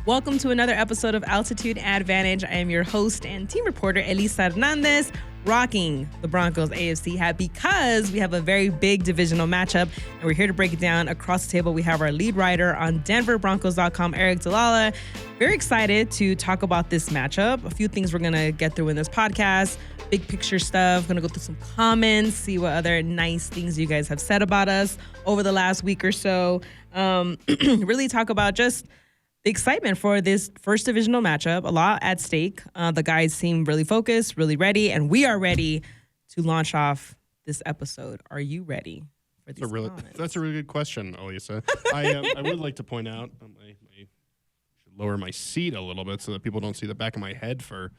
Welcome to another episode of Altitude Advantage. I am your host and team reporter, Elisa Hernandez, rocking the Broncos AFC hat because we have a very big divisional matchup, and we're here to break it down. Across the table, we have our lead writer on DenverBroncos.com, Aric DiLalla. Very excited to talk about this matchup. A few things we're going to get through in this podcast. Big picture stuff. Going to go through some comments, see what other nice things you guys have said about us over the last week or so. Really talk about just the excitement for this first divisional matchup. A lot at stake. The guys seem really focused, really ready, and we are ready to launch off this episode. Are you ready for these comments? That's a really good question, Elisa. I would like to point out, I should lower my seat a little bit so that people don't see the back of my head for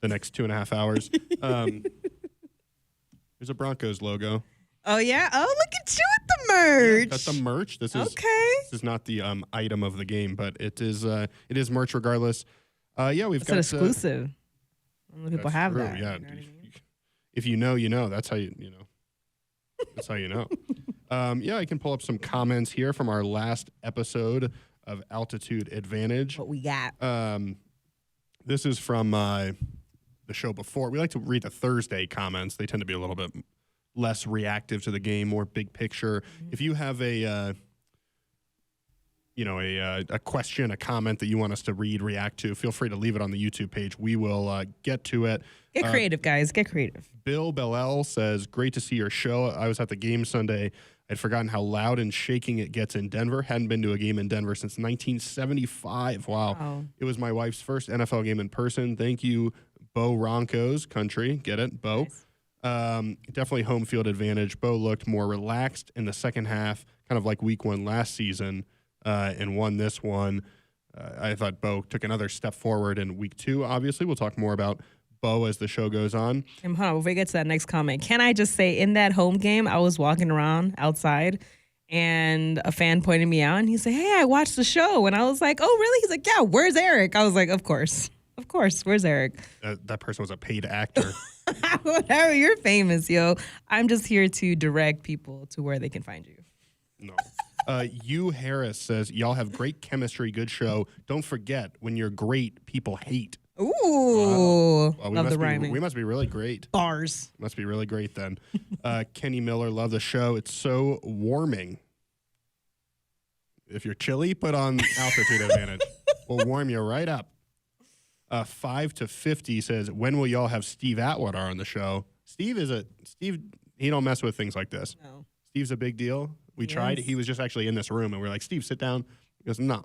the next 2.5 hours. There's a Broncos logo. Oh, yeah? Oh, look at you with the merch. Yeah, that's the merch. This is not the item of the game, but it is merch regardless. We've got an exclusive. People have true, that. Yeah. You know if you know, you know. That's how you know. That's how you know. I can pull up some comments here from our last episode of Altitude Advantage. What we got? This is from the show before. We like to read the Thursday comments. They tend to be a little bit less reactive to the game, more big picture. Mm-hmm. If you have a question, a comment that you want us to react to, feel free to leave it on the YouTube page. We will get to it. Get creative, guys. Get creative. Bill Bellel says, great to see your show. I was at the game Sunday. I'd forgotten how loud and shaking it gets in Denver. Hadn't been to a game in Denver since 1975. Wow. It was my wife's first NFL game in person. Thank you, Bo Broncos country. Get it? Bo. Nice. Definitely home field advantage. Bo looked more relaxed in the second half, kind of like week one last season, and won this one. I thought Bo took another step forward in week two. Obviously, we'll talk more about Bo as the show goes on. Before we get to that next comment, can I just say, in that home game, I was walking around outside, and a fan pointed me out, and he said, "Hey, I watched the show." And I was like, "Oh, really?" He's like, "Yeah, where's Aric?" I was like, Of course, where's Aric? That person was a paid actor. Whatever, you're famous, yo. I'm just here to direct people to where they can find you. No. Hugh Harris says, y'all have great chemistry, good show. Don't forget, when you're great, people hate. Ooh. Love the rhyming. We must be really great. Bars. Must be really great then. Kenny Miller, love the show. It's so warming. If you're chilly, put on Altitude Advantage. We'll warm you right up. 5 to 50 says, when will y'all have Steve Atwater on the show? Steve, he don't mess with things like this. No. Steve's a big deal. We tried. He was just actually in this room, and we're like, Steve, sit down. He goes, no,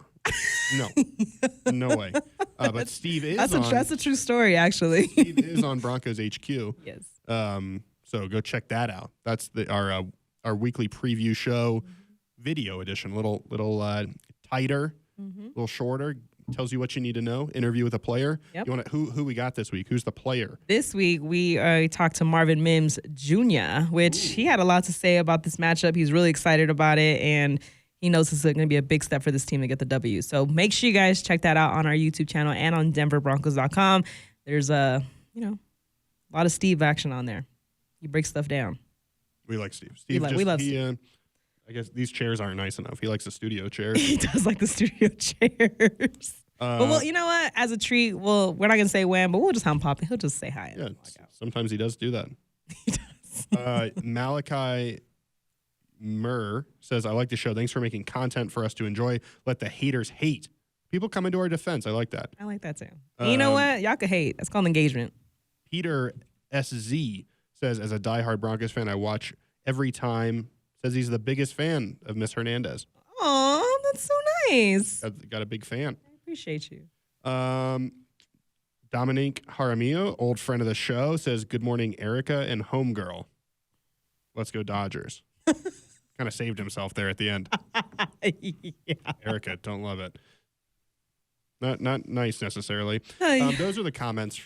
no way. But Steve is that's a true story, actually. Steve is on Broncos HQ. Yes. So go check that out. That's our weekly preview show, video edition, little tighter, little shorter. Tells you what you need to know. Interview with a player. Yep. Who we got this week? Who's the player? This week we talked to Marvin Mims Jr., which he had a lot to say about this matchup. He's really excited about it, and he knows this is going to be a big step for this team to get the W. So make sure you guys check that out on our YouTube channel and on DenverBroncos.com. There's a lot of Steve action on there. He breaks stuff down. We like Steve. We love Steve. I guess these chairs aren't nice enough. He likes the studio chairs. He does like the studio chairs. But you know what? As a treat, we're not going to say when, but we'll just pop it. He'll just say hi. Yeah, sometimes he does do that. He does. Malachi Murr says, I like the show. Thanks for making content for us to enjoy. Let the haters hate. People come into our defense. I like that. I like that too. You know what? Y'all can hate. That's called engagement. Peter SZ says, as a diehard Broncos fan, I watch every time. Says he's the biggest fan of Miss Hernandez. Oh, that's so nice. Got a big fan. I appreciate you. Dominique Jaramillo, old friend of the show, says, good morning, Erica and homegirl. Let's go Dodgers. Kind of saved himself there at the end. Yeah. Erica, don't love it. Not nice necessarily. Those are the comments.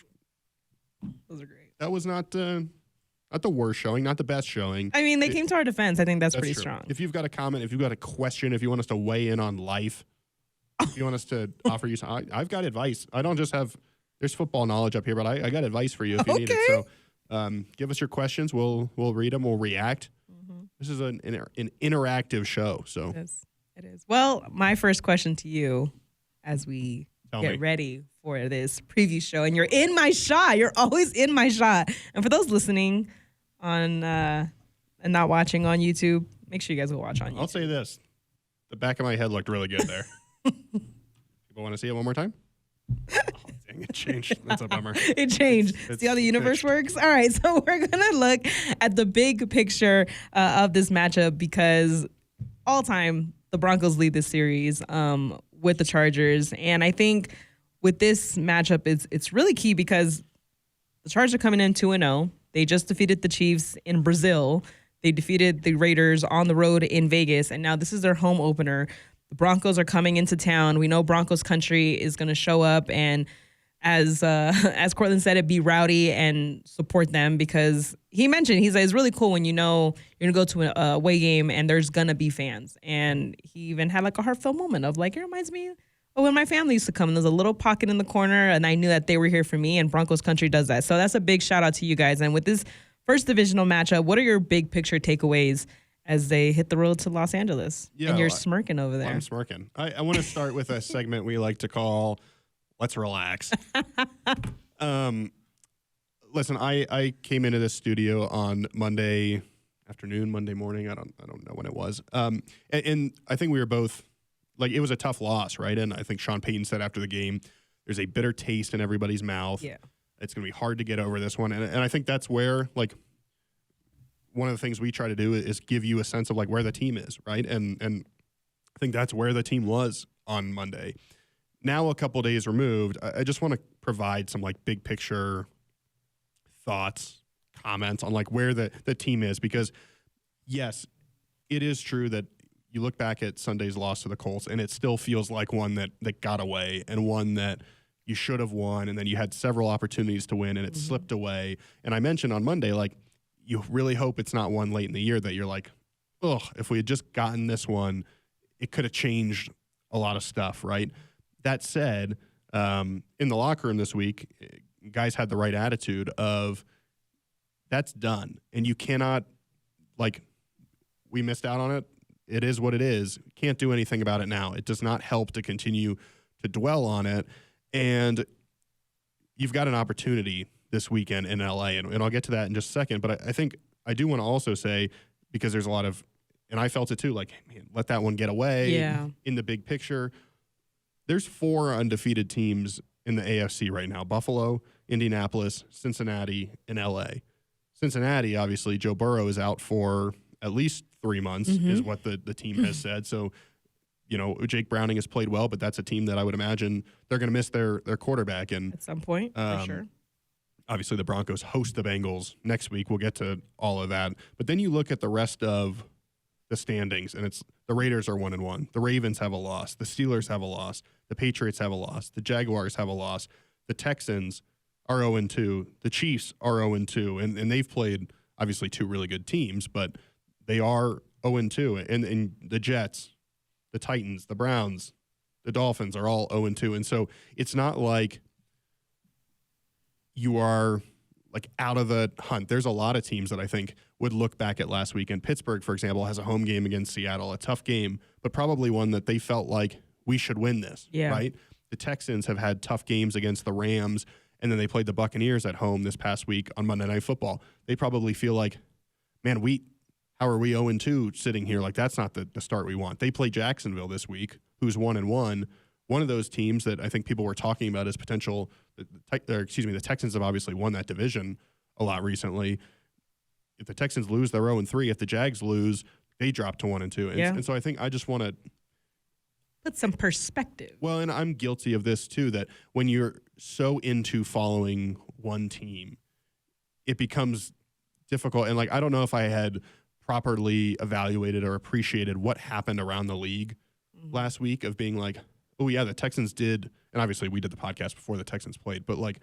Those are great. That was not the worst showing, not the best showing. I mean, they came to our defense. I think that's pretty true. strong. If you've got a comment, if you've got a question, if you want us to weigh in on life, if you want us to offer you some, I've got advice. I don't just have, there's football knowledge up here, but I got advice for you if you need it. So give us your questions. We'll read them. We'll react. Mm-hmm. This is an interactive show. So it is. Well, my first question to you, as we Tell get me. ready for this preview show. And you're in my shot. You're always in my shot. And for those listening on and not watching on YouTube, make sure you guys go watch on YouTube. I'll say this. The back of my head looked really good there. People want to see it one more time? Oh, dang, it changed. That's a bummer. It changed. See how the universe works? All right, so we're going to look at the big picture of this matchup because all time, the Broncos lead this series with the Chargers. And I think with this matchup, it's really key because the Chargers are coming in 2-0. They just defeated the Chiefs in Brazil. They defeated the Raiders on the road in Vegas. And now this is their home opener. The Broncos are coming into town. We know Broncos country is going to show up and as Cortland said, it be rowdy and support them because he mentioned, he's like, it's really cool when you know you're going to go to a away game and there's going to be fans. And he even had like a heartfelt moment of like, it reminds me of when my family used to come. And there's a little pocket in the corner and I knew that they were here for me, and Broncos country does that. So that's a big shout out to you guys. And with this first divisional matchup, what are your big picture takeaways as they hit the road to Los Angeles? Yeah, and you're smirking over there. I'm smirking. I want to start with a segment we like to call Let's Relax. Listen, I came into this studio on Monday afternoon, Monday morning. I don't know when it was. And I think we were both like, it was a tough loss, right? And I think Sean Payton said after the game, there's a bitter taste in everybody's mouth. Yeah. It's going to be hard to get over this one. And I think that's where, like, one of the things we try to do is give you a sense of, like, where the team is, right? And I think that's where the team was on Monday. Now, a couple days removed, I just want to provide some, like, big picture thoughts, comments on, like, where the team is. Because, yes, it is true that you look back at Sunday's loss to the Colts, and it still feels like one that got away and one that you should have won, and then you had several opportunities to win, and it slipped away. And I mentioned on Monday, like, you really hope it's not one late in the year that you're like, ugh, if we had just gotten this one, it could have changed a lot of stuff, right? That said, in the locker room this week, guys had the right attitude of that's done. And you cannot, like, we missed out on it. It is what it is. Can't do anything about it now. It does not help to continue to dwell on it. And you've got an opportunity this weekend in LA, and I'll get to that in just a second. But I think I do want to also say, because there's a lot of, and I felt it too, like, man, let that one get away. Yeah. In the big picture, there's 4 undefeated teams in the AFC right now: Buffalo, Indianapolis, Cincinnati, and LA. Cincinnati, obviously, Joe Burrow is out for at least 3 months, is what the team has said. So, you know, Jake Browning has played well, but that's a team that I would imagine they're going to miss their quarterback. And at some point, for sure. Obviously, the Broncos host the Bengals next week. We'll get to all of that. But then you look at the rest of the standings, and it's the Raiders are 1-1. The Ravens have a loss. The Steelers have a loss. The Patriots have a loss. The Jaguars have a loss. The Texans are 0-2. The Chiefs are 0-2. And they've played, obviously, 2 really good teams, but they are 0-2. And the Jets, the Titans, the Browns, the Dolphins are all 0-2. And so it's not like you are, like, out of the hunt. There's a lot of teams that I think would look back at last weekend. Pittsburgh, for example, has a home game against Seattle, a tough game, but probably one that they felt like we should win this, right? The Texans have had tough games against the Rams, and then they played the Buccaneers at home this past week on Monday Night Football. They probably feel like, man, how are we 0-2 sitting here? Like, that's not the start we want. They play Jacksonville this week, who's 1-1. One of those teams that I think people were talking about as potential, the Texans have obviously won that division a lot recently. If the Texans lose, they're 0-3. If the Jags lose, they drop to 1-2. And so I think I just want to put some perspective. Well, and I'm guilty of this too, that when you're so into following one team, it becomes difficult. And, like, I don't know if I had properly evaluated or appreciated what happened around the league last week, of being like, oh yeah, the Texans did, and obviously we did the podcast before the Texans played, but, like,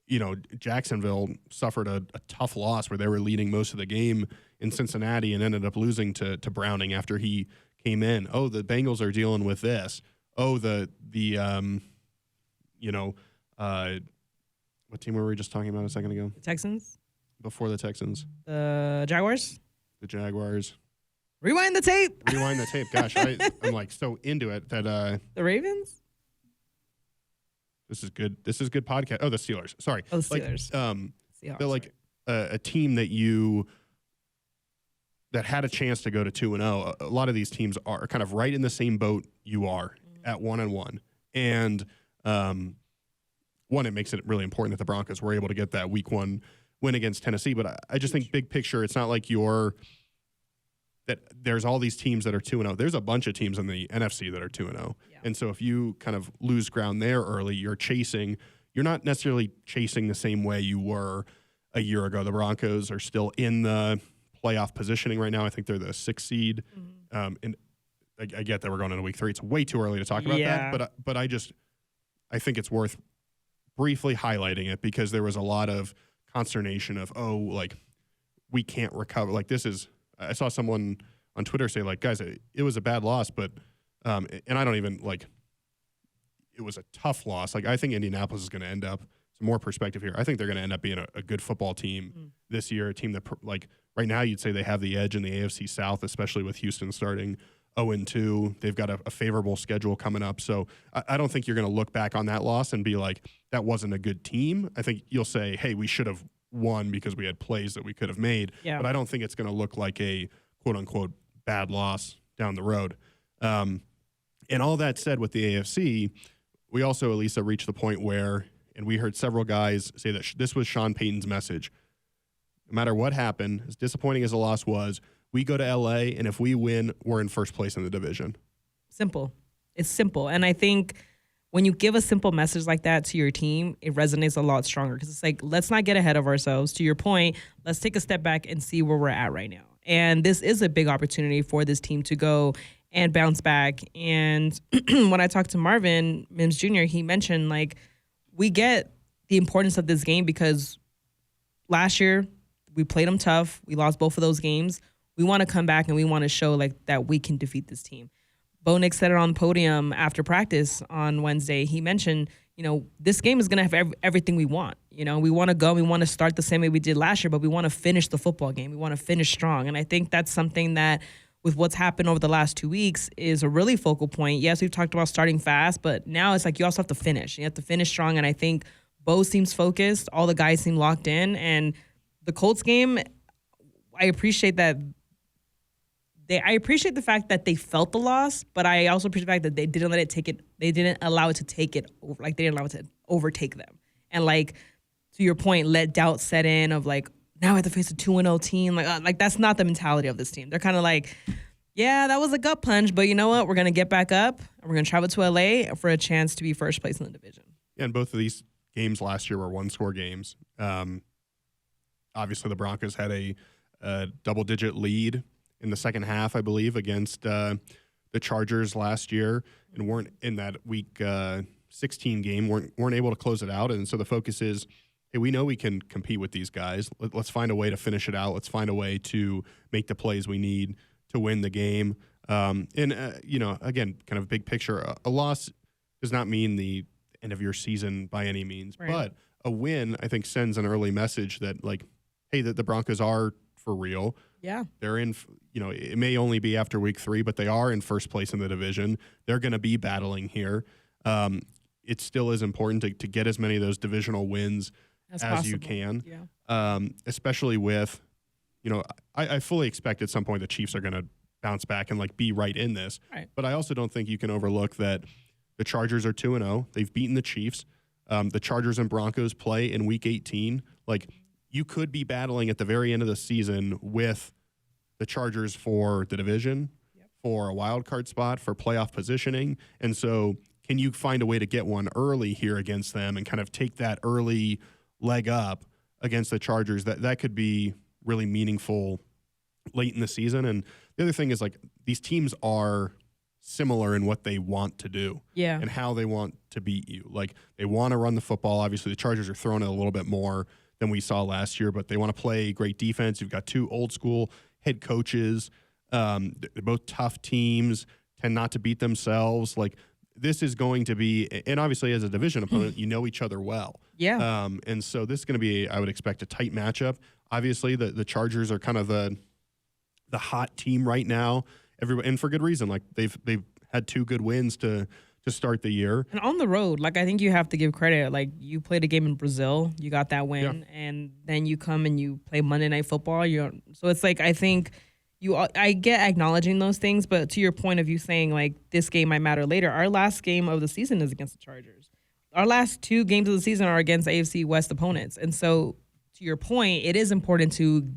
you know, Jacksonville suffered a tough loss where they were leading most of the game in Cincinnati and ended up losing to Browning after he came in. Oh, the Bengals are dealing with this. Oh, what team were we just talking about a second ago? The Texans? Before the Texans. The Jaguars? The Jaguars. Rewind the tape. Rewind the tape. Gosh, I'm like so into it that the Ravens. This is good. This is good podcast. Oh, the Steelers. Sorry. Oh, the Steelers. They're like a team that had a chance to go to 2-0. A lot of these teams are kind of right in the same boat you are at 1-1. And one, it makes it really important that the Broncos were able to get that week 1 win against Tennessee. But I just think big picture, it's not like that there's all these teams that are 2-0. There's a bunch of teams in the NFC that are 2-0. Yeah. And so if you kind of lose ground there early, you're not necessarily chasing the same way you were a year ago. The Broncos are still in the playoff positioning right now. I think they're the 6th seed. And I get that we're going into week 3. It's way too early to talk about that. But I think it's worth briefly highlighting it because there was a lot of consternation of, we can't recover. Like I saw someone on Twitter say, like, guys, it was a bad loss, but, and I don't even, it was a tough loss. Like, I think Indianapolis is going to end up, some more perspective here, I think they're going to end up being a good football team this year, a team that, right now you'd say they have the edge in the AFC South, especially with Houston starting 0-2. They've got a favorable schedule coming up. So I don't think you're going to look back on that loss and be like, that wasn't a good team. I think you'll say, hey, we should have won because we had plays that we could have made. Yeah. But I don't think it's going to look like a quote-unquote bad loss down the road. And all that said, with the AFC, we also, Elisa, reached the point where, and we heard several guys say that this was Sean Payton's message. No matter what happened, as disappointing as the loss was, we go to L.A., and if we win, we're in first place in the division. Simple. It's simple. And I think when you give a simple message like that to your team, it resonates a lot stronger because it's like, let's not get ahead of ourselves. To your point, let's take a step back and see where we're at right now. And this is a big opportunity for this team to go and bounce back. And when I talked to Marvin Mims Jr., he mentioned, we get the importance of this game because last year we played them tough. We lost both of those games. We want to come back and we want to show that we can defeat this team. Bo Nix said it on the podium after practice on Wednesday. He mentioned, this game is going to have everything we want. We want to go, we want to start the same way we did last year, but we want to finish the football game. We want to finish strong. And I think that's something that with what's happened over the last 2 weeks is a really focal point. Yes, we've talked about starting fast, but now it's like you also have to finish. You have to finish strong. And I think Bo seems focused. All the guys seem locked in. And the Colts game, I appreciate that. I appreciate the fact that they felt the loss, but I also appreciate the fact that they didn't let it take it. They didn't allow it to take it over. They didn't allow it to overtake them. And to your point, let doubt set in of now I have to face a 2-0 team. That's not the mentality of this team. They're kind of yeah, that was a gut punch, but you know what? We're going to get back up and we're going to travel to LA for a chance to be first place in the division. Yeah, and both of these games last year were one-score games. Obviously, the Broncos had a double-digit lead in the second half, I believe, against the Chargers last year, and weren't in that week 16 game, weren't able to close it out. And so the focus is, hey, we know we can compete with these guys. Let's find a way to finish it out. Let's find a way to make the plays we need to win the game. Again, kind of big picture, a loss does not mean the end of your season by any means, right. But a win, I think, sends an early message that, hey, that the Broncos are for real. Yeah. They're in, it may only be after week 3, but they are in first place in the division. They're going to be battling here. It still is important to get as many of those divisional wins as you can. Yeah. Especially with, I fully expect at some point the Chiefs are going to bounce back and be right in this. Right. But I also don't think you can overlook that the Chargers are 2-0. They've beaten the Chiefs. The Chargers and Broncos play in week 18. You could be battling at the very end of the season with the Chargers for the division, for a wild card spot, for playoff positioning. And so can you find a way to get one early here against them and kind of take that early leg up against the Chargers? That could be really meaningful late in the season. And the other thing is these teams are similar in what they want to do and how they want to beat you. They want to run the football. Obviously, the Chargers are throwing it a little bit more than we saw last year, but they want to play great defense. You've got 2 old school head coaches. They're both tough teams, tend not to beat themselves. This is going to be, and obviously as a division opponent, you know each other well. Yeah. And so this is going to be, I would expect, a tight matchup. Obviously, the Chargers are kind of the the hot team right now. Everybody, and for good reason. Like they've had 2 good wins to start the year. And on the road, like I think you have to give credit. Like you played a game in Brazil, you got that win, and then you come and you play Monday Night Football. So it's like I think I get acknowledging those things, but to your point of you saying like this game might matter later. Our last game of the season is against the Chargers. Our last 2 games of the season are against AFC West opponents, and so to your point, it is important to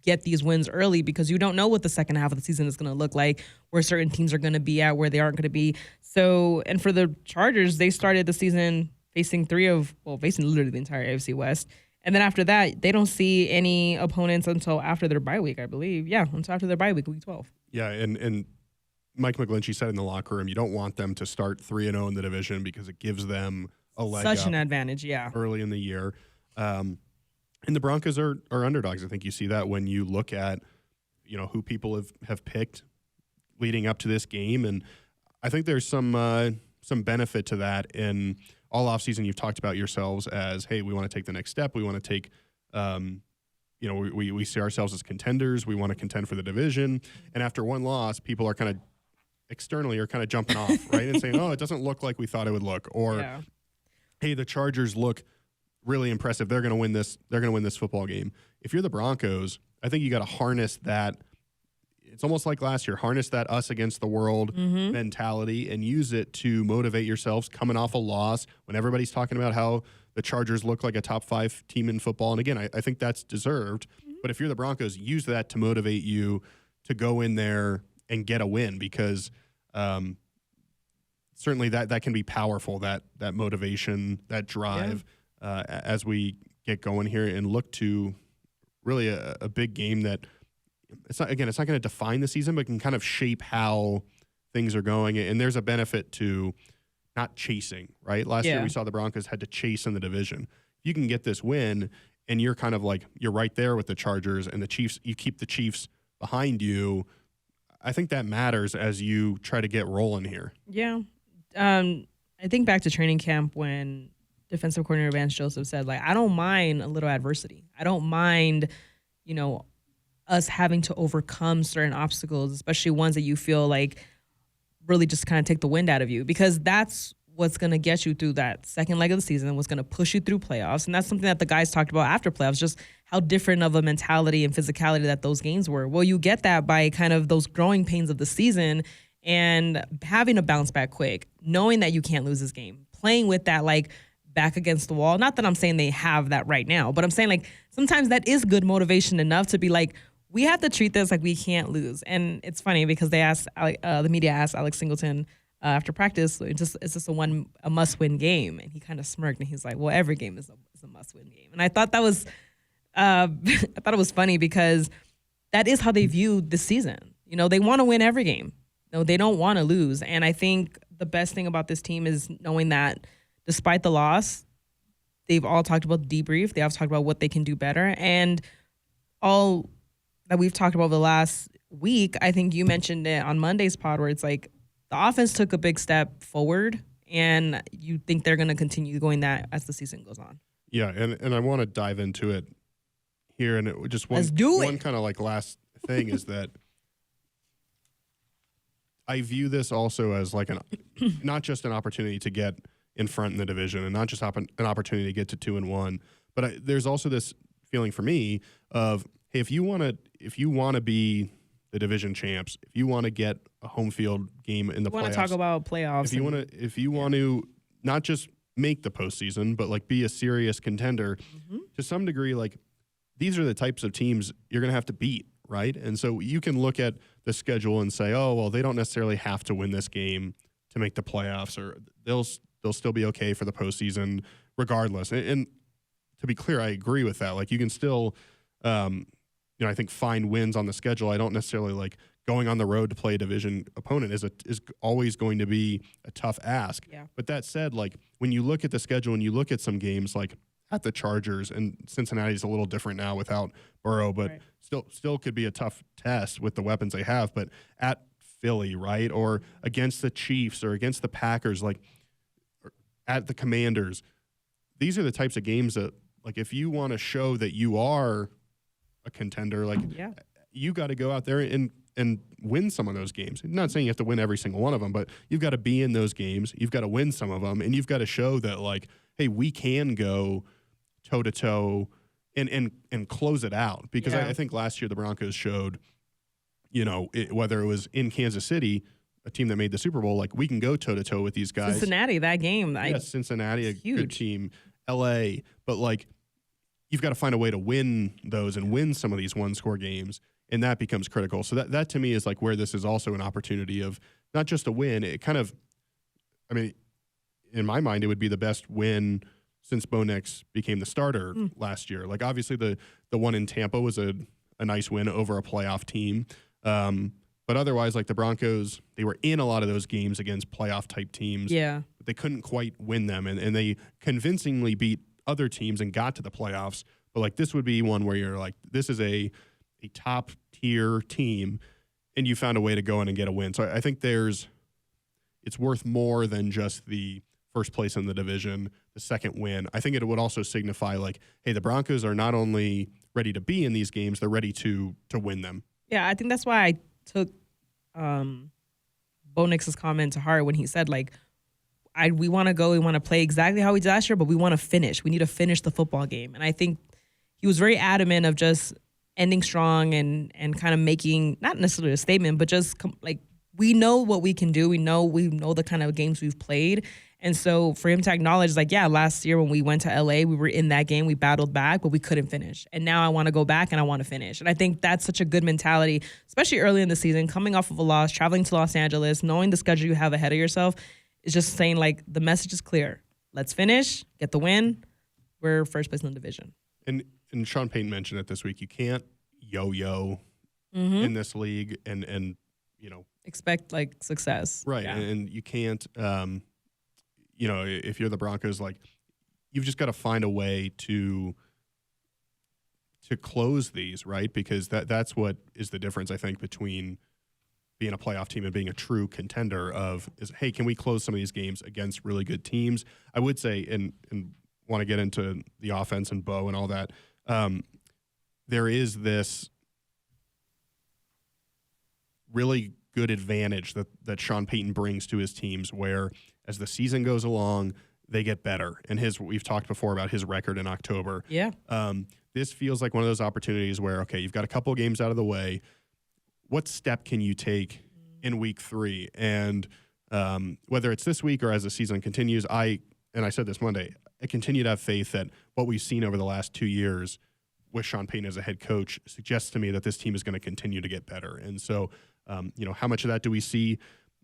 get these wins early because you don't know what the second half of the season is going to look like, where certain teams are going to be at, where they aren't going to be. So, and for the Chargers, they started the season facing literally the entire AFC West. And then after that, they don't see any opponents until after their bye week, I believe. Yeah, until after their bye week, week 12. Yeah, and Mike McGlinchey said in the locker room, you don't want them to start 3-0 in the division because it gives them a leg up. Such an advantage, yeah. Early in the year. And the Broncos are underdogs. I think you see that when you look at, who people have picked leading up to this game. And I think there's some benefit to that. In all offseason, you've talked about yourselves as, hey, we want to take the next step. We want to take, we see ourselves as contenders. We want to contend for the division. And after one loss, people are kind of externally jumping off, right? And saying, oh, it doesn't look like we thought it would look. Or, hey, the Chargers look really impressive. They're going to win this. They're going to win this football game. If you're the Broncos, I think you got to harness that. It's almost like last year. Harness that us against the world mentality and use it to motivate yourselves coming off a loss when everybody's talking about how the Chargers look like a top 5 team in football. And again, I think that's deserved. But if you're the Broncos, use that to motivate you to go in there and get a win because certainly that can be powerful, that motivation, that drive. Yeah. As we get going here and look to really a big game that it's not going to define the season, but can kind of shape how things are going. And there's a benefit to not chasing, right? Last year we saw the Broncos had to chase in the division. You can get this win and you're kind of like, you're right there with the Chargers and the Chiefs. You keep the Chiefs behind you. I think that matters as you try to get rolling here. Yeah. I think back to training camp when defensive coordinator Vance Joseph said, like, I don't mind a little adversity. I don't mind, us having to overcome certain obstacles, especially ones that you feel like really just kind of take the wind out of you, because that's what's going to get you through that second leg of the season, what's going to push you through playoffs. And that's something that the guys talked about after playoffs, just how different of a mentality and physicality that those games were. Well, you get that by kind of those growing pains of the season and having to bounce back quick, knowing that you can't lose this game, playing with that, like, back against the wall. Not that I'm saying they have that right now, but I'm saying like sometimes that is good motivation enough to be like, we have to treat this like we can't lose. And it's funny because they asked the media asked Alex Singleton after practice, is this a must-win game? And he kind of smirked and he's like, well, every game is a must-win game. And I thought that was it was funny because that is how they view the season. They want to win every game. No, they don't want to lose. And I think the best thing about this team is knowing that despite the loss, they've all talked about the debrief. They all talked about what they can do better. And all that we've talked about the last week, I think you mentioned it on Monday's pod where it's like the offense took a big step forward and you think they're going to continue going that as the season goes on. Yeah, and I want to dive into it here. And just one kind of like last thing is that I view this also as like not just an opportunity to get in front in the division and not just an opportunity to get to 2-1, but there's also this feeling for me of, hey, if you want to be the division champs, if you want to get a home field game in the playoffs, want to talk about playoffs. If you want to not just make the postseason, but like be a serious contender to some degree, like these are the types of teams you're going to have to beat, right? And so you can look at the schedule and say, oh, well, they don't necessarily have to win this game to make the playoffs, or they'll still be okay for the postseason regardless. And to be clear, I agree with that. Like you can still, I think find wins on the schedule. I don't necessarily like going on the road to play a division opponent is always going to be a tough ask. Yeah. But that said, like when you look at the schedule and you look at some games like at the Chargers, and Cincinnati's a little different now without Burrow, but still could be a tough test with the weapons they have. But at Philly, right, or against the Chiefs or against the Packers, like at the Commanders, these are the types of games that, like, if you want to show that you are a contender, like you got to go out there and win some of those games. I'm not saying you have to win every single one of them, but you've got to be in those games. You've got to win some of them, and you've got to show that, like, hey, we can go toe-to-toe and close it out. Because I think last year the Broncos showed, whether it was in Kansas City, a team that made the Super Bowl, like, we can go toe-to-toe with these guys. Cincinnati, that game. Cincinnati, a good team. L.A., but, like, you've got to find a way to win those and win some of these one-score games, and that becomes critical. So that to me is, like, where this is also an opportunity of not just a win. It kind of, I mean, in my mind, it would be the best win since Bo Nix became the starter last year. Like, obviously the one in Tampa was a nice win over a playoff team. But otherwise, like, the Broncos, they were in a lot of those games against playoff-type teams. Yeah. But they couldn't quite win them, and they convincingly beat other teams and got to the playoffs. But, like, this would be one where you're like, this is a top-tier team, and you found a way to go in and get a win. So I think it's worth more than just the first place in the division, the second win. I think it would also signify, like, hey, the Broncos are not only ready to be in these games, they're ready to win them. Yeah, I think that's why I took Bo Nix's comment to heart when he said, like, we want to go, we want to play exactly how we did last year, but we want to finish. We need to finish the football game. And I think he was very adamant of just ending strong and kind of making, not necessarily a statement, but just like, we know what we can do. We know the kind of games we've played. And so for him to acknowledge, like, yeah, last year when we went to LA, we were in that game, we battled back, but we couldn't finish. And now I want to go back and I want to finish. And I think that's such a good mentality, especially early in the season, coming off of a loss, traveling to Los Angeles, knowing the schedule you have ahead of yourself, is just saying, like, the message is clear. Let's finish, get the win. We're first place in the division. And Sean Payton mentioned it this week. You can't yo-yo in this league and expect, like, success. Right. Yeah. And you can't if you're the Broncos, like, you've just got to find a way to close these, right? Because that's what is the difference, I think, between being a playoff team and being a true contender is, hey, can we close some of these games against really good teams? I would say, and want to get into the offense and Bo and all that, there is this really good advantage that Sean Payton brings to his teams where, as the season goes along, they get better. And we've talked before about his record in October. Yeah. This feels like one of those opportunities where, okay, you've got a couple of games out of the way. What step can you take in week 3? And whether it's this week or as the season continues, I said this Monday, I continue to have faith that what we've seen over the last 2 years with Sean Payton as a head coach suggests to me that this team is going to continue to get better. And so, how much of that do we see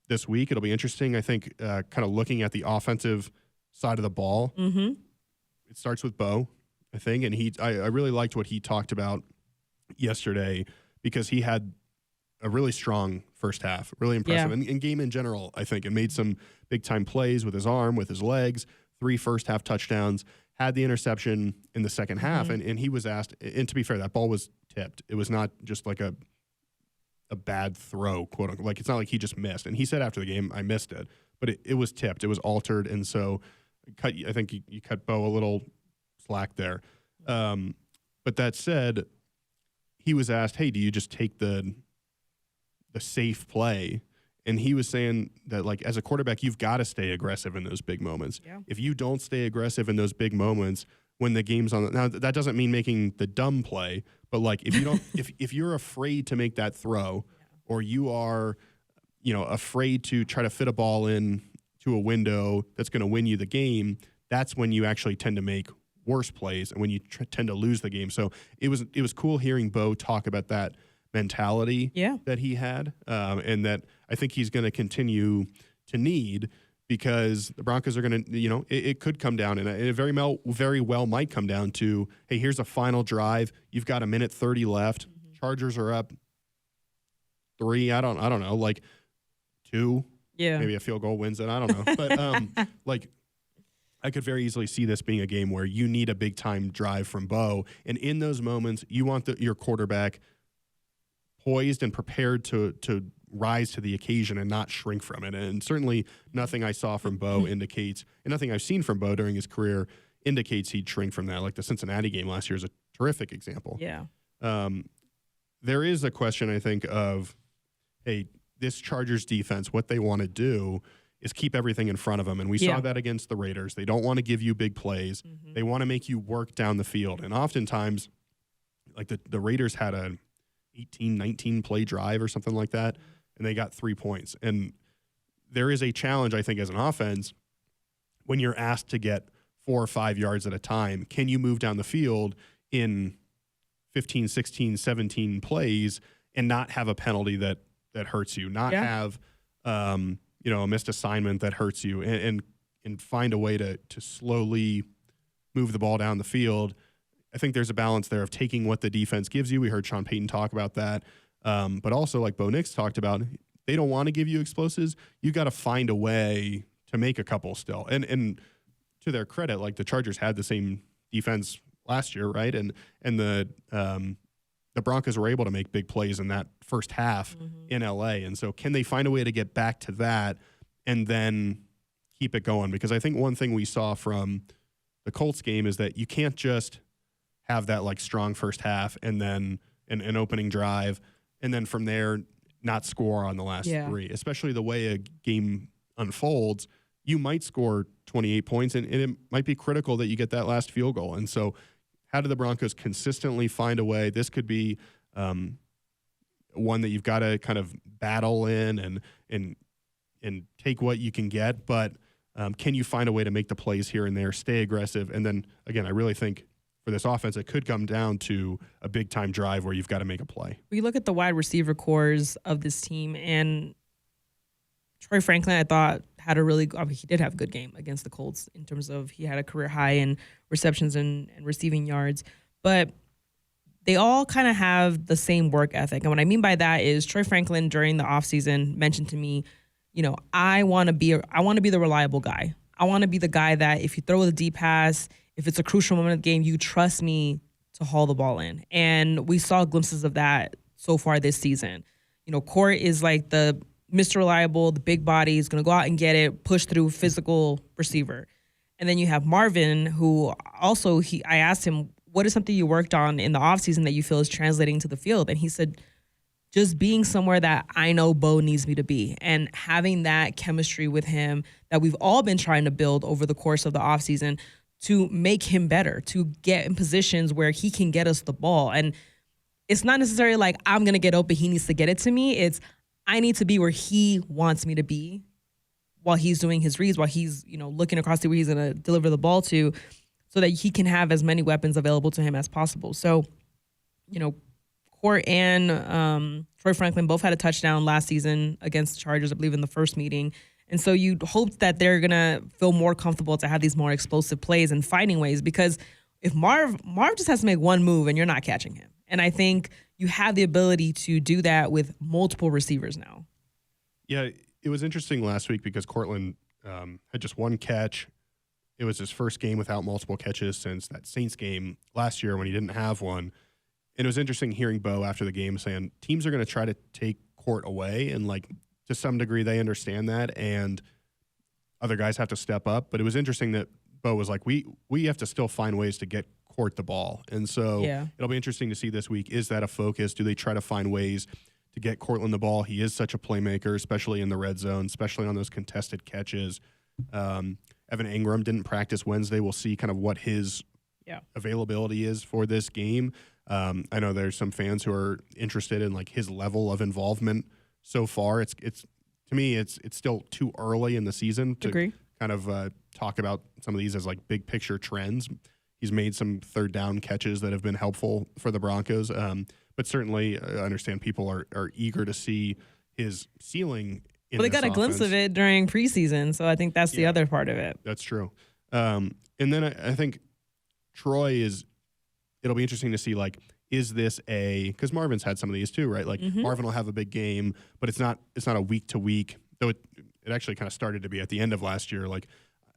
this week? It'll be interesting. I think kind of looking at the offensive side of the ball, it starts with Bo, I think. And I really liked what he talked about yesterday because he had a really strong first half, really impressive. Yeah. And game in general, I think, and made some big-time plays with his arm, with his legs, 3 first-half touchdowns, had the interception in the second half. And he was asked, and to be fair, that ball was tipped. It was not just like a bad throw, quote unquote. Like, it's not like he just missed. And he said after the game, I missed it. But it was tipped. It was altered. And so I think you cut Bo a little slack there. But that said, he was asked, hey, do you just take the safe play? And he was saying that, like, as a quarterback, you've got to stay aggressive in those big moments. Yeah. If you don't stay aggressive in those big moments when the game's on, now that doesn't mean making the dumb play, but, like, if you don't, if you're afraid to make that throw, or you are, afraid to try to fit a ball in to a window that's going to win you the game, that's when you actually tend to make worse plays and when you tend to lose the game. So it was cool hearing Bo talk about that mentality that he had, and that I think he's going to continue to need, because the Broncos are going to, it could come down, and it very well might come down to, hey, here's a final drive. You've got 1:30 left. Chargers are up 3. I don't know, like 2. Yeah. Maybe a field goal wins it. I don't know. But like, I could very easily see this being a game where you need a big time drive from Bo, and in those moments, you want your quarterback poised and prepared to rise to the occasion and not shrink from it. And certainly nothing I saw from Bo indicates, and nothing I've seen from Bo during his career indicates he'd shrink from that. Like the Cincinnati game last year is a terrific example. Yeah. there is a question, I think, of, hey, this Chargers defense, what they want to do is keep everything in front of them. And we saw that against the Raiders. They don't want to give you big plays. They want to make you work down the field. And oftentimes, like the Raiders had a 18, 19 play drive or something like that, and they got 3 points. And there is a challenge, I think, as an offense, when you're asked to get 4 or 5 yards at a time. Can you move down the field in 15, 16, 17 plays and not have a penalty that hurts you, not have a missed assignment that hurts you, and find a way to slowly move the ball down the field? I think there's a balance there of taking what the defense gives you. We heard Sean Payton talk about that. But also, like Bo Nix talked about, they don't want to give you explosives. You got to find a way to make a couple still. And to their credit, like the Chargers had the same defense last year, right? And the Broncos were able to make big plays in that first half in LA. And so can they find a way to get back to that and then keep it going? Because I think one thing we saw from the Colts game is that you can't just have that like strong first half and then an opening drive, and then from there not score on the last three, especially the way a game unfolds. You might score 28 points, and it might be critical that you get that last field goal. And so how do the Broncos consistently find a way? This could be one that you've got to kind of battle in and take what you can get, but can you find a way to make the plays here and there, stay aggressive? And then, again, I really think for this offense, it could come down to a big-time drive where you've got to make a play. We look at the wide receiver cores of this team, and Troy Franklin, I thought, had a really he did have a good game against the Colts in terms of he had a career high in receptions and receiving yards. But they all kind of have the same work ethic. And what I mean by that is Troy Franklin during the offseason mentioned to me, I want to be the reliable guy. I want to be the guy that if you throw a deep pass, if it's a crucial moment of the game, you trust me to haul the ball in. And we saw glimpses of that so far this season. Court is like the Mr. Reliable, the big body, is going to go out and get it, push through, physical receiver. And then you have Marvin, who also, I asked him, what is something you worked on in the offseason that you feel is translating to the field? And he said, just being somewhere that I know Bo needs me to be, and having that chemistry with him that we've all been trying to build over the course of the offseason to make him better, to get in positions where he can get us the ball. And it's not necessarily like I'm going to get open, he needs to get it to me. It's I need to be where he wants me to be while he's doing his reads, while he's, looking across to where he's going to deliver the ball to, so that he can have as many weapons available to him as possible. So, Court and Troy Franklin both had a touchdown last season against the Chargers, I believe, in the first meeting. And so you'd hope that they're going to feel more comfortable to have these more explosive plays and finding ways, because if Marv just has to make one move and you're not catching him. And I think you have the ability to do that with multiple receivers now. Yeah, it was interesting last week because Cortland had just one catch. It was his first game without multiple catches since that Saints game last year when he didn't have one. And it was interesting hearing Bo after the game saying teams are going to try to take Court away, and to some degree they understand that, and other guys have to step up. But it was interesting that Bo was like, we have to still find ways to get Court the ball. And so it'll be interesting to see this week, is that a focus? Do they try to find ways to get Courtland the ball? He is such a playmaker, especially in the red zone, especially on those contested catches. Evan Ingram didn't practice Wednesday. We'll see kind of what his availability is for this game. I know there's some fans who are interested in his level of involvement so far. It's to me, it's still too early in the season to kind of talk about some of these as big picture trends. He's made some third down catches that have been helpful for the Broncos. But certainly I understand people are eager to see his ceiling in they got a glimpse of it during preseason, so I think that's the other part of it. That's true. And then I think Troy it'll be interesting to see, is this because Marvin's had some of these too, right? Marvin will have a big game, but it's not a week to week, though it actually kind of started to be at the end of last year.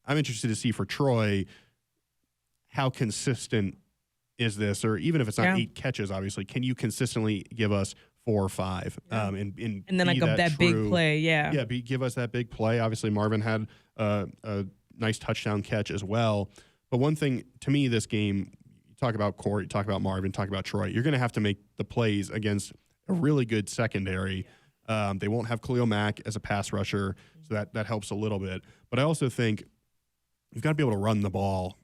I'm interested to see for Troy, how consistent is this, or even if it's not 8 catches, obviously, can you consistently give us 4 or 5? And then that big play, give us that big play. Obviously, Marvin had a nice touchdown catch as well. But one thing to me, this game, you talk about Court, you talk about Marvin, talk about Troy. You're going to have to make the plays against a really good secondary. They won't have Khalil Mack as a pass rusher, so that helps a little bit. But I also think you've got to be able to run the ball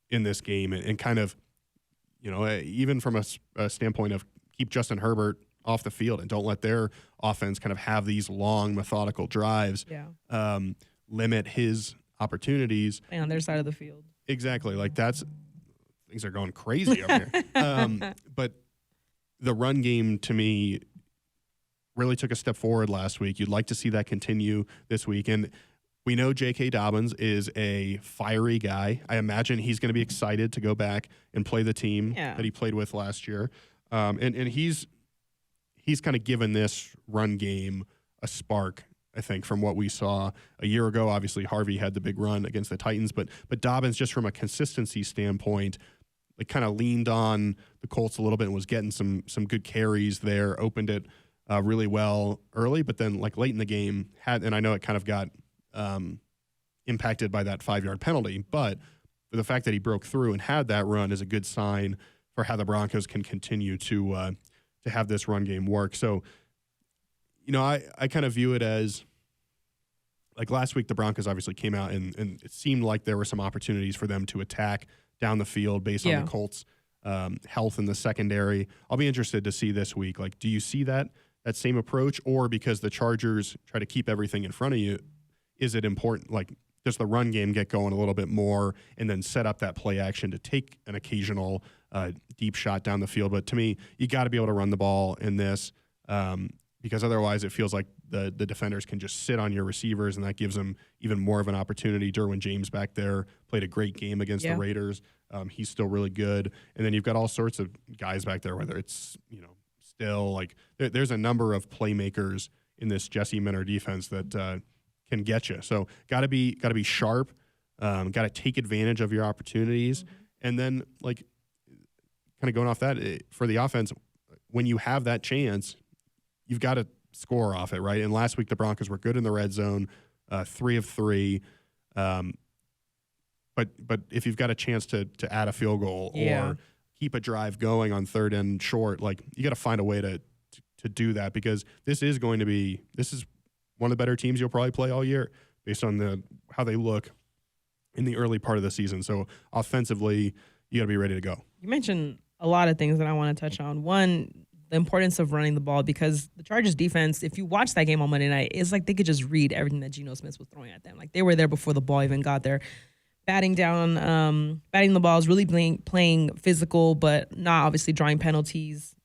in this game and kind of, even from a standpoint of keep Justin Herbert off the field and don't let their offense kind of have these long, methodical drives. Yeah. Limit his opportunities. On their side of the field. Exactly. Like things are going crazy over here. But the run game, to me, really took a step forward last week. You'd like to see that continue this week. And we know J.K. Dobbins is a fiery guy. I imagine he's going to be excited to go back and play the team that he played with last year. And he's kind of given this run game a spark, I think, from what we saw a year ago. Obviously, Harvey had the big run against the Titans, but Dobbins, just from a consistency standpoint, like kind of leaned on the Colts a little bit and was getting some good carries there, opened it really well early, but then like late in the game and I know it kind of got impacted by that 5-yard penalty, but the fact that he broke through and had that run is a good sign for how the Broncos can continue to have this run game work. So, I kind of view it as like last week the Broncos obviously came out and it seemed like there were some opportunities for them to attack down the field based on the Colts' health in the secondary. I'll be interested to see this week. Like, do you see that same approach, or because the Chargers try to keep everything in front of you, is it important? Like, does the run game get going a little bit more and then set up that play action to take an occasional deep shot down the field? But to me, you got to be able to run the ball in this because otherwise it feels like the defenders can just sit on your receivers, and that gives them even more of an opportunity. Derwin James back there played a great game against the Raiders. He's still really good. And then you've got all sorts of guys back there, whether it's, still like there's a number of playmakers in this Jesse Minter defense that can get you. So got to be sharp, got to take advantage of your opportunities. And then like kind of going off that for the offense, when you have that chance, you've got to score off it, right? And last week the Broncos were good in the red zone, 3 of 3. But if you've got a chance to add a field goal or keep a drive going on 3rd and short, like you got to find a way to do that, because this is one of the better teams you'll probably play all year based on how they look in the early part of the season. So offensively, you got to be ready to go. You mentioned a lot of things that I want to touch on. One, the importance of running the ball, because the Chargers defense, if you watch that game on Monday night, it's like they could just read everything that Geno Smith was throwing at them. Like they were there before the ball even got there. Batting the balls, really playing physical, but not obviously drawing penalties.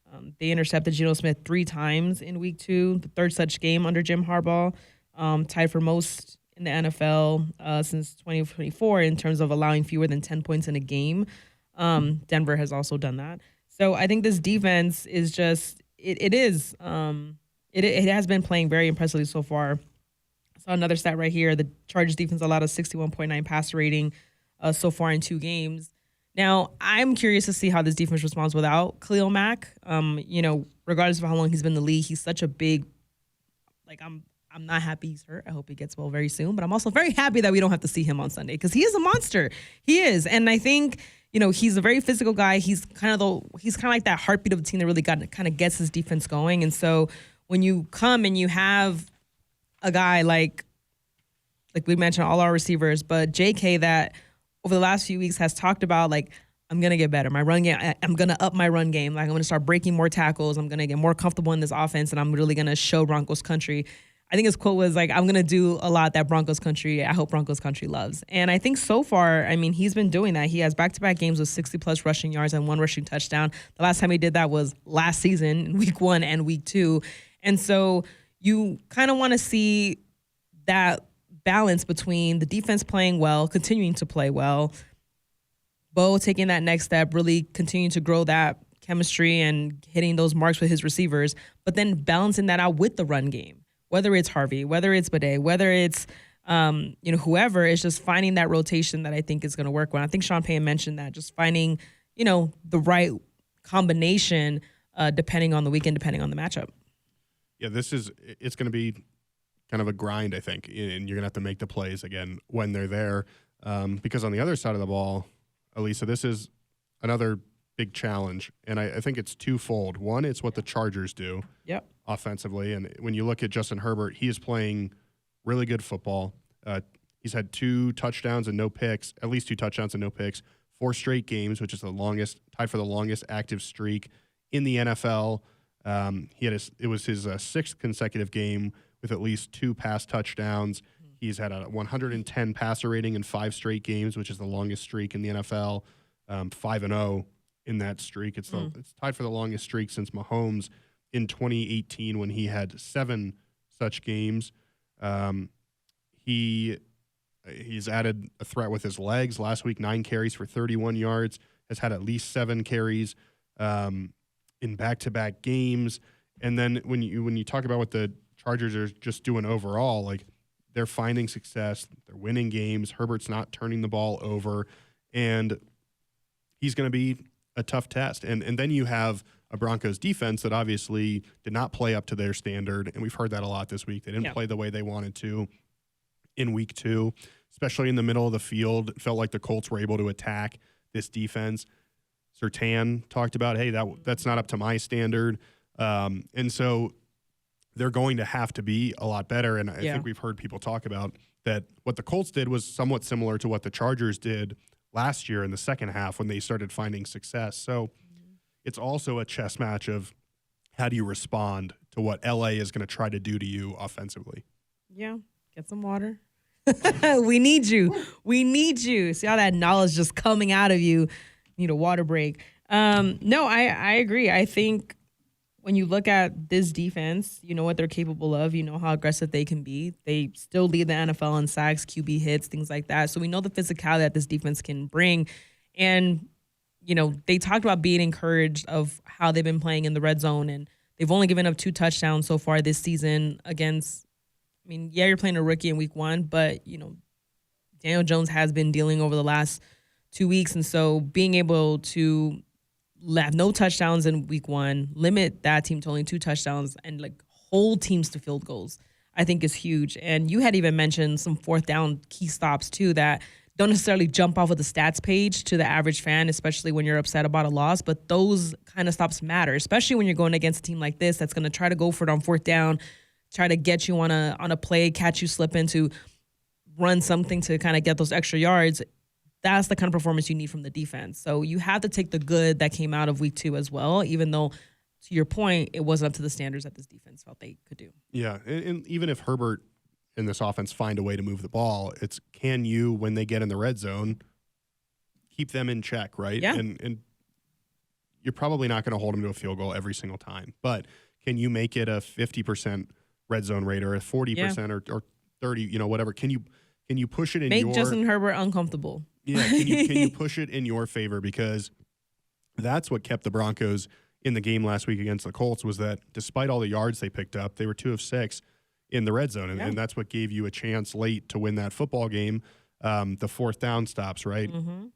They intercepted Geno Smith 3 times in week 2, the 3rd such game under Jim Harbaugh, tied for most in the NFL since 2024 in terms of allowing fewer than 10 points in a game. Denver has also done that. So I think this defense is just it has been playing very impressively so far. So another stat right here: the Chargers defense allowed a 61.9 passer rating so far in 2 games. Now I'm curious to see how this defense responds without Khalil Mack. Regardless of how long he's been in the league, he's such a big. Like I'm not happy he's hurt. I hope he gets well very soon. But I'm also very happy that we don't have to see him on Sunday, because he is a monster. He is, and I think. He's a very physical guy. He's kind of like that heartbeat of the team that really kind of gets his defense going. And so when you come and you have a guy like we mentioned, all our receivers, but JK that over the last few weeks has talked about, like, I'm going to get better. My run game, I'm going to up my run game. Like, I'm going to start breaking more tackles. I'm going to get more comfortable in this offense, and I'm really going to show Broncos country. I think his quote was like, I'm going to do a lot that Broncos country, I hope Broncos country loves. And I think so far, he's been doing that. He has back-to-back games with 60-plus rushing yards and 1 rushing touchdown. The last time he did that was last season, in week 1 and week 2. And so you kind of want to see that balance between the defense playing well, continuing to play well, Bo taking that next step, really continuing to grow that chemistry and hitting those marks with his receivers, but then balancing that out with the run game. Whether it's Harvey, whether it's Bade, whether it's whoever, it's just finding that rotation that I think is going to work well. I think Sean Payton mentioned that, just finding the right combination depending on the weekend, depending on the matchup. Yeah, it's going to be kind of a grind, I think, and you're going to have to make the plays again when they're there, because on the other side of the ball, Elisa, this is another big challenge, and I think it's twofold. One, it's what the Chargers do offensively, and when you look at Justin Herbert, he is playing really good football. He's had 2 touchdowns and no picks, at least 2 touchdowns and no picks, 4 straight games, which is the longest, tied for the longest active streak in the NFL. It was his 6th consecutive game with at least 2 pass touchdowns. He's had a 110 passer rating in 5 straight games, which is the longest streak in the NFL. 5-0 in that streak. It's tied for the longest streak since Mahomes in 2018 when he had 7 such games. He's added a threat with his legs. Last week, 9 carries for 31 yards. Has had at least 7 carries in back-to-back games. And then when you talk about what the Chargers are just doing overall, like they're finding success, they're winning games. Herbert's not turning the ball over, and he's going to be a tough test. And then you have a Broncos defense that obviously did not play up to their standard, and we've heard that a lot this week. They didn't play the way they wanted to in week 2, especially in the middle of the field. It felt like the Colts were able to attack this defense. Surtain talked about, hey, that's not up to my standard. And so they're going to have to be a lot better. And I think we've heard people talk about that what the Colts did was somewhat similar to what the Chargers did last year in the second half when they started finding success. So it's also a chess match of how do you respond to what LA is going to try to do to you offensively. Yeah, get some water. We need you. We need you. See how that knowledge just coming out of you. Need a water break. No, I agree. I think when you look at this defense, you know what they're capable of. You know how aggressive they can be. They still lead the NFL in sacks, QB hits, things like that. So we know the physicality that this defense can bring. And, you know, they talked about being encouraged of how they've been playing in the red zone. And they've only given up 2 touchdowns so far this season against, I mean, yeah, you're playing a rookie in week 1, but, you know, Daniel Jones has been dealing over the last 2 weeks. And so being able to have no touchdowns in week 1, limit that team to only 2 touchdowns, and like hold teams to field goals, I think is huge. And you had even mentioned some 4th down key stops too that don't necessarily jump off of the stats page to the average fan, especially when you're upset about a loss. But those kind of stops matter, especially when you're going against a team like this that's going to try to go for it on 4th down, try to get you on a play, catch you slipping, to run something to kind of get those extra yards. That's the kind of performance you need from the defense. So you have to take the good that came out of week 2 as well, even though, to your point, it wasn't up to the standards that this defense felt they could do. Yeah, and even if Herbert and this offense find a way to move the ball, it's can you, when they get in the red zone, keep them in check, right? Yeah. And you're probably not going to hold them to a field goal every single time, but can you make it a 50% red zone rate or a 40% or 30, you know, whatever? Can you push it in Make Justin Herbert uncomfortable. Yeah, can you push it in your favor? Because that's what kept the Broncos in the game last week against the Colts, was that despite all the yards they picked up, they were 2 of 6 in the red zone. And that's what gave you a chance late to win that football game, the 4th down stops, right? Mm-hmm.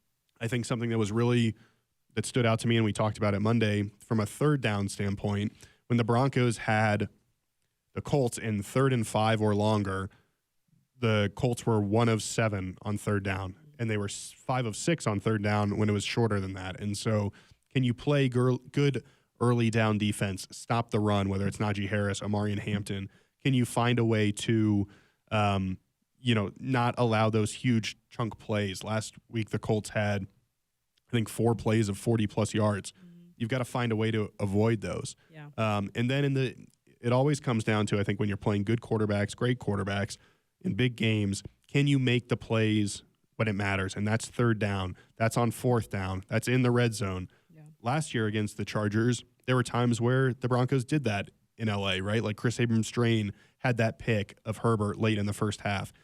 I think something that stood out to me, and we talked about it Monday, from a 3rd down standpoint, when the Broncos had the Colts in 3rd and 5 or longer, the Colts were 1 of 7 on 3rd down, and they were 5 of 6 on 3rd down when it was shorter than that. And so can you play good early down defense, stop the run, whether it's Najee Harris, Amari, and Hampton? Can you find a way to, not allow those huge chunk plays? Last week, the Colts had, I think, 4 plays of 40-plus yards. Mm-hmm. You've got to find a way to avoid those. Yeah. And then it always comes down to, I think, when you're playing good quarterbacks, great quarterbacks, in big games, can you make the plays when it matters? And that's 3rd down. That's on 4th down. That's in the red zone. Yeah. Last year against the Chargers, there were times where the Broncos did that in LA, right? Like Chris Abrams-Strain had that pick of Herbert late in the first half.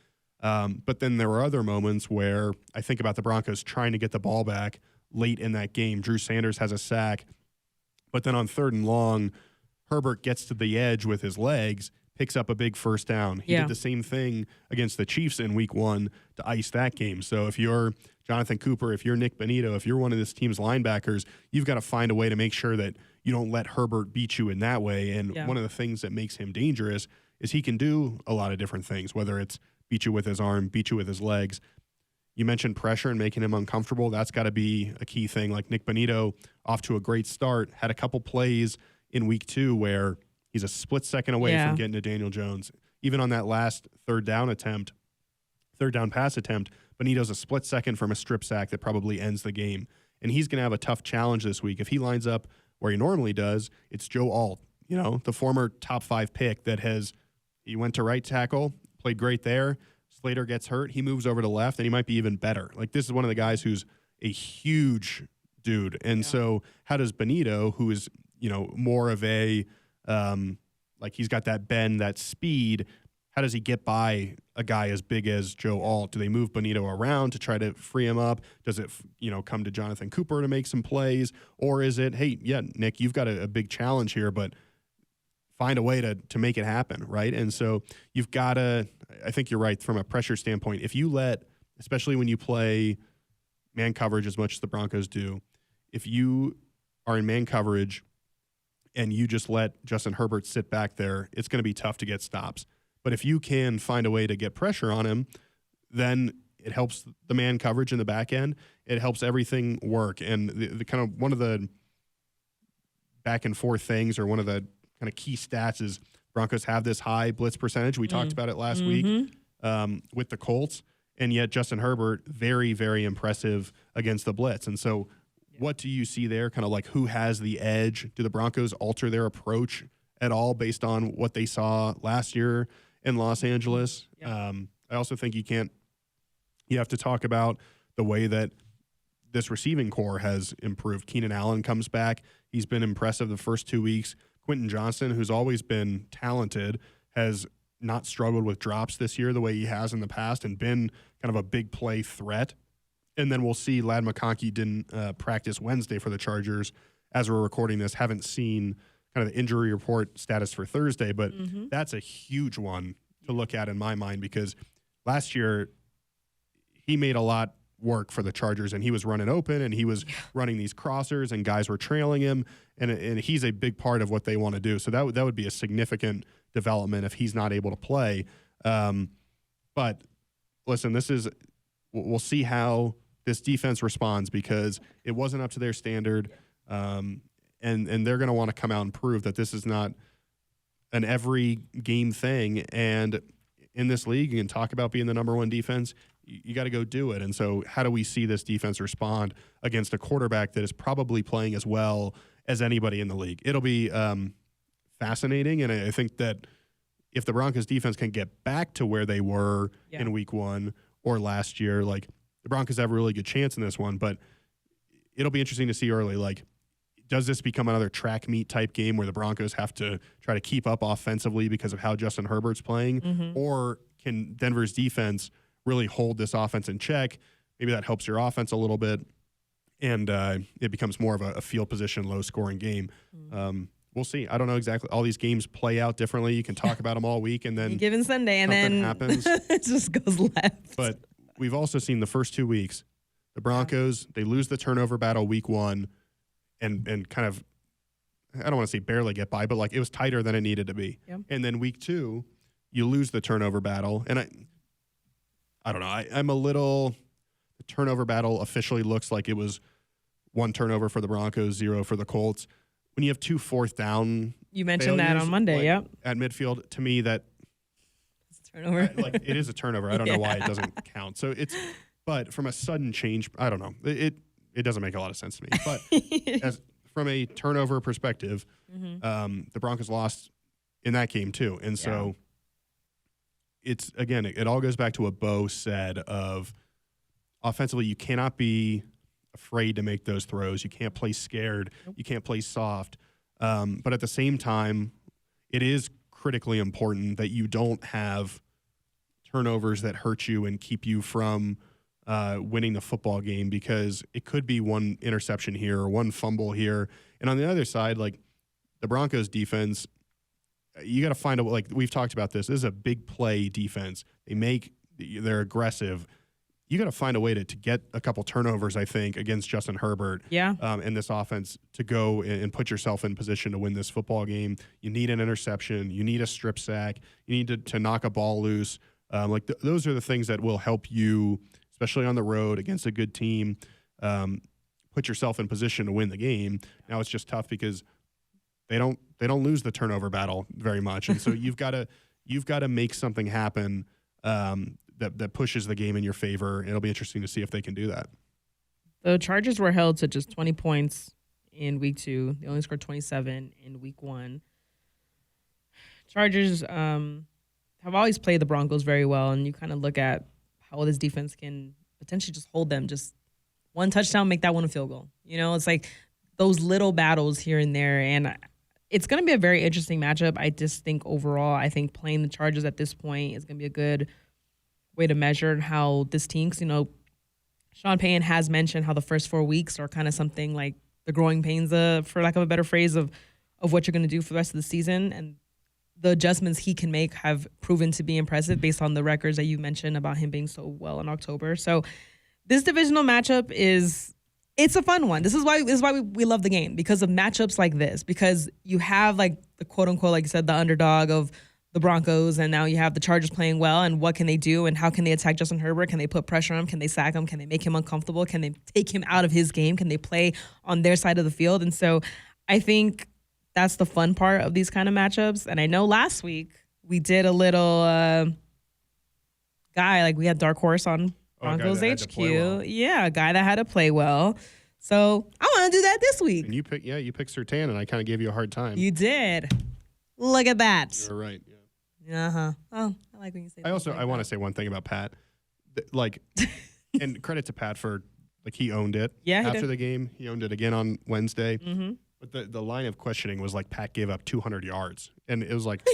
But then there were other moments where I think about the Broncos trying to get the ball back late in that game. Drew Sanders has a sack, but then on 3rd and long, Herbert gets to the edge with his legs, picks up a big 1st down. He did the same thing against the Chiefs in week 1 to ice that game. So if you're Jonathan Cooper, if you're Nick Bonito, if you're one of this team's linebackers, you've got to find a way to make sure that you don't let Herbert beat you in that way. And one of the things that makes him dangerous is he can do a lot of different things, whether it's beat you with his arm, beat you with his legs. You mentioned pressure and making him uncomfortable. That's got to be a key thing. Like Nick Bonito, off to a great start, had a couple plays in week 2 where he's a split second away from getting to Daniel Jones. Even on that last third down pass attempt, Bonito's a split second from a strip sack that probably ends the game. And he's going to have a tough challenge this week. If he lines up where he normally does, it's Joe Alt, the former top 5 pick he went to right tackle, played great there. Slater gets hurt. He moves over to left, and he might be even better. Like, this is one of the guys who's a huge dude. And so how does Bonito, who is, more of a, he's got that bend, that speed, how does he get by a guy as big as Joe Alt? Do they move Bonito around to try to free him up? Does it, come to Jonathan Cooper to make some plays? Or is it, hey, Nick, you've got a big challenge here, but find a way to make it happen, right? And so you've got to, I think you're right, from a pressure standpoint, if you especially when you play man coverage as much as the Broncos do, if you are in man coverage and you just let Justin Herbert sit back there, it's going to be tough to get stops. But if you can find a way to get pressure on him, then it helps the man coverage in the back end. It helps everything work. And the kind of one of the back and forth things, or one of the kind of key stats, is Broncos have this high blitz percentage. We talked about it last week with the Colts. And yet Justin Herbert, very, very impressive against the blitz. And so what do you see there? Kind of like, who has the edge? Do the Broncos alter their approach at all based on what they saw last year in Los Angeles? I also think you have to talk about the way that this receiving core has improved. Keenan Allen comes back. He's been impressive the first 2 weeks. Quentin Johnston, who's always been talented, has not struggled with drops this year the way he has in the past and been kind of a big play threat. And then we'll see Ladd McConkey didn't practice Wednesday for the Chargers. As we're recording this, haven't seen kind of the injury report status for Thursday, but that's a huge one to look at in my mind, because last year he made a lot work for the Chargers, and he was running open, and he was running these crossers, and guys were trailing him, and he's a big part of what they want to do. So that would be a significant development if he's not able to play. But listen, we'll see how this defense responds, because it wasn't up to their standard, and they're going to want to come out and prove that this is not an every game thing. And in this league, you can talk about being the number 1 defense. You got to go do it. And so how do we see this defense respond against a quarterback that is probably playing as well as anybody in the league? It'll be fascinating. And I think that if the Broncos defense can get back to where they were in week 1 or last year, like, the Broncos have a really good chance in this one. But it'll be interesting to see early, like, does this become another track meet type game where the Broncos have to try to keep up offensively because of how Justin Herbert's playing? Or can Denver's defense really hold this offense in check? Maybe that helps your offense a little bit, and it becomes more of a field position, low-scoring game. We'll see. I don't know exactly. All these games play out differently. You can talk about them all week, and then any given Sunday, and then happens. It just goes left. But we've also seen the first 2 weeks, the Broncos, they lose the turnover battle week 1, and kind of, I don't want to say barely get by, but like, it was tighter than it needed to be. And then week 2, you lose the turnover battle, and I don't know. I'm a little. The turnover battle officially looks like it was 1 turnover for the Broncos, 0 for the Colts. When you have 2 fourth down, you mentioned that on Monday, at midfield, to me that it's a turnover. It is a turnover. I don't know why it doesn't count. So but from a sudden change, I don't know. It doesn't make a lot of sense to me. But from a turnover perspective, the Broncos lost in that game too, and so. It's, again, it all goes back to what Bo said of offensively, you cannot be afraid to make those throws. You can't play scared. You can't play soft. But at the same time, it is critically important that you don't have turnovers that hurt you and keep you from winning the football game, because it could be 1 interception here or 1 fumble here. And on the other side, like, the Broncos defense, you got to find out, like we've talked about this is a big play defense. They're aggressive. You got to find a way to get a couple turnovers, I think, against Justin Herbert. And this offense to go and put yourself in position to win this football game. You need an interception. You need a strip sack. You need to knock a ball loose. Those are the things that will help you especially on the road against a good team, put yourself in position to win the game. Now it's just tough because they don't lose the turnover battle very much, and so you've got to make something happen that pushes the game in your favor. It'll be interesting to see if they can do that. The Chargers were held to just 20 points in week 2. They only scored 27 in week 1. Chargers have always played the Broncos very well, and you kind of look at how this defense can potentially just hold them. Just one touchdown, make that one a field goal. It's like those little battles here and there, and it's going to be a very interesting matchup. I just think overall, I think playing the Chargers at this point is going to be a good way to measure how this team, Sean Payton has mentioned how the first 4 weeks are kind of something like the growing pains, for lack of a better phrase, of what you're going to do for the rest of the season. And the adjustments he can make have proven to be impressive based on the records that you mentioned about him being so well in October. So this divisional matchup it's a fun one. This is why we love the game, because of matchups like this, because you have like the quote unquote, like you said, the underdog of the Broncos, and now you have the Chargers playing well, and what can they do, and how can they attack Justin Herbert? Can they put pressure on him? Can they sack him? Can they make him uncomfortable? Can they take him out of his game? Can they play on their side of the field? And so I think that's the fun part of these kind of matchups. And I know last week we did a little guy, like we had Dark Horse on Broncos HQ. Well. Yeah, a guy that had to play well. So I want to do that this week. And you picked Surtain, and I kind of gave you a hard time. You did. Look at that. You're right. Uh-huh. Oh, I like when you say that. I want to say one thing about Pat. And credit to Pat for, he owned it. Yeah, after the game. He owned it again on Wednesday. Mm-hmm. But the line of questioning was like Pat gave up 200 yards. And it was like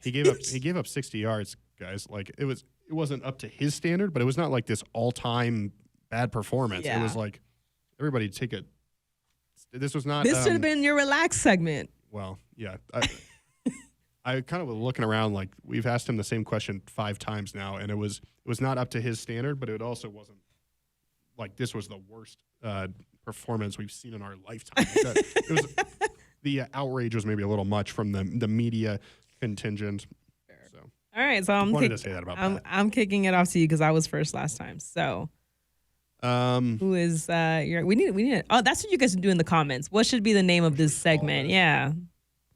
he gave up 60 yards, guys. Like it wasn't up to his standard, but it was not like this all-time bad performance. Yeah. It was like everybody take it. This was not This should have been your relaxed segment. Well, yeah. I kind of was looking around, like we've asked him the same question 5 times now, and it was not up to his standard, but it also wasn't like this was the worst performance we've seen in our lifetime. The outrage was maybe a little much from the media contingent. So. All right, so to say that about Pat. I'm kicking it off to you because I was first last time. So, who is we need? Oh, that's what you guys do in the comments. What should be the name of this segment? Yeah.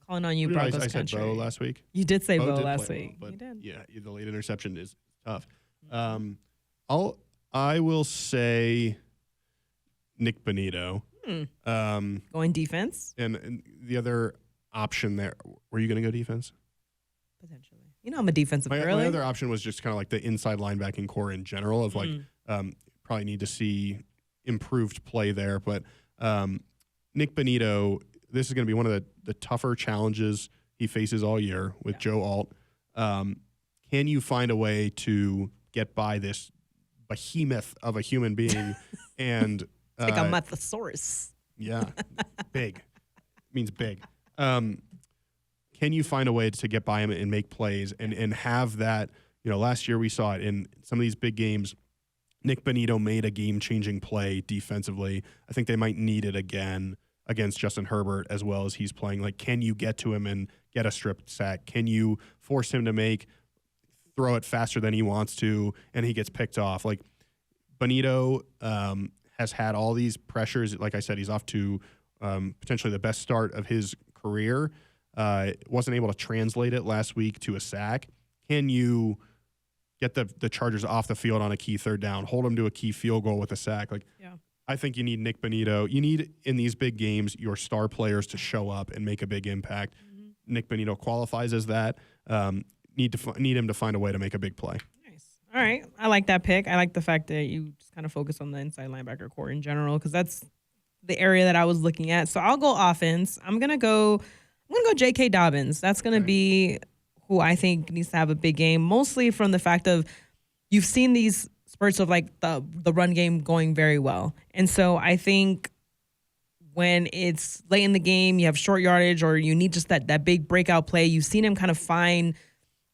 Calling on you, Broncos I country. said Bo last week. You did say Bo last week. Well, but you did. Yeah, the late interception is tough. I will say Nick Bonito. Going defense. And the other option there, were you going to go defense? Potentially. I'm a defensive girl. My other option was just kind of like the inside linebacking core in general of probably need to see improved play there. But Nick Bonito, this is going to be one of the tougher challenges he faces all year with Joe Alt. Can you find a way to get by this behemoth of a human being? And it's like a Mythosaurus. Yeah, big. Means big. Can you find a way to get by him and make plays and have that? Last year we saw it in some of these big games. Nick Bonito made a game-changing play defensively. I think they might need it again against Justin Herbert as well as he's playing. Like, can you get to him and get a strip sack? Can you force him to throw it faster than he wants to and he gets picked off? Like, Bonito has had all these pressures. Like I said, he's off to potentially the best start of his career. Wasn't able to translate it last week to a sack. Can you get the Chargers off the field on a key third down, hold them to a key field goal with a sack? I think you need Nick Bonito. You need, in these big games, your star players to show up and make a big impact. Mm-hmm. Nick Bonito qualifies as that. Need him to find a way to make a big play. Nice. All right. I like that pick. I like the fact that you just kind of focus on the inside linebacker core in general, because that's the area that I was looking at. So I'll go offense. I'm gonna go J.K. Dobbins. That's gonna be who I think needs to have a big game, mostly from the fact of you've seen these spurts of like the run game going very well. And so I think when it's late in the game, you have short yardage or you need just that big breakout play, you've seen him kind of find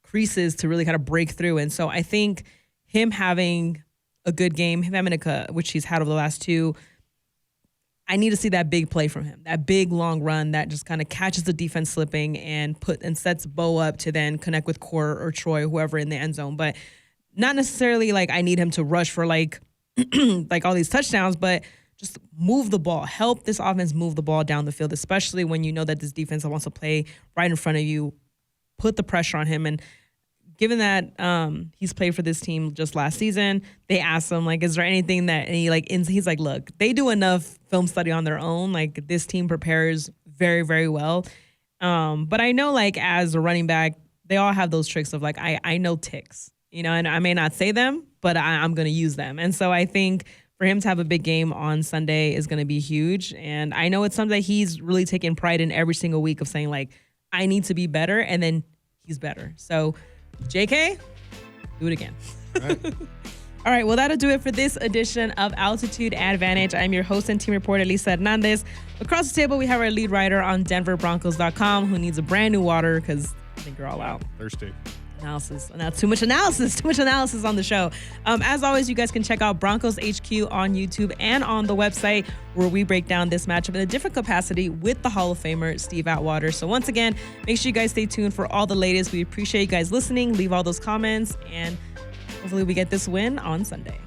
creases to really kind of break through. And so I think him having a good game, him having which he's had over the last 2, I need to see that big play from him, that big long run that just kind of catches the defense slipping and sets Bo up to then connect with Core or Troy, whoever in the end zone. But not necessarily like I need him to rush for like like all these touchdowns, but just move the ball. Help this offense move the ball down the field, especially when you know that this defense wants to play right in front of you. Put the pressure on him. And given that he's played for this team just last season, they asked him, like, is there anything that he's like, look, they do enough film study on their own. Like, this team prepares very, very well. But I know, like, as a running back, they all have those tricks of, like, I know ticks, you know, and I may not say them, but I'm going to use them. And so I think for him to have a big game on Sunday is going to be huge. And I know it's something that he's really taken pride in every single week of saying, like, I need to be better, and then he's better. So, JK, do it again. All right. All right, well, that'll do it for this edition of Altitude Advantage. I'm your host and team reporter, Elisa Hernandez. Across the table, we have our lead writer on DenverBroncos.com who needs a brand new water because I think you're all out. Thirsty. Analysis. Now, too much analysis on the show. As always, you guys can check out Broncos HQ on YouTube and on the website where we break down this matchup in a different capacity with the Hall of Famer, Steve Atwater. So once again, make sure you guys stay tuned for all the latest. We appreciate you guys listening. Leave all those comments, and hopefully we get this win on Sunday.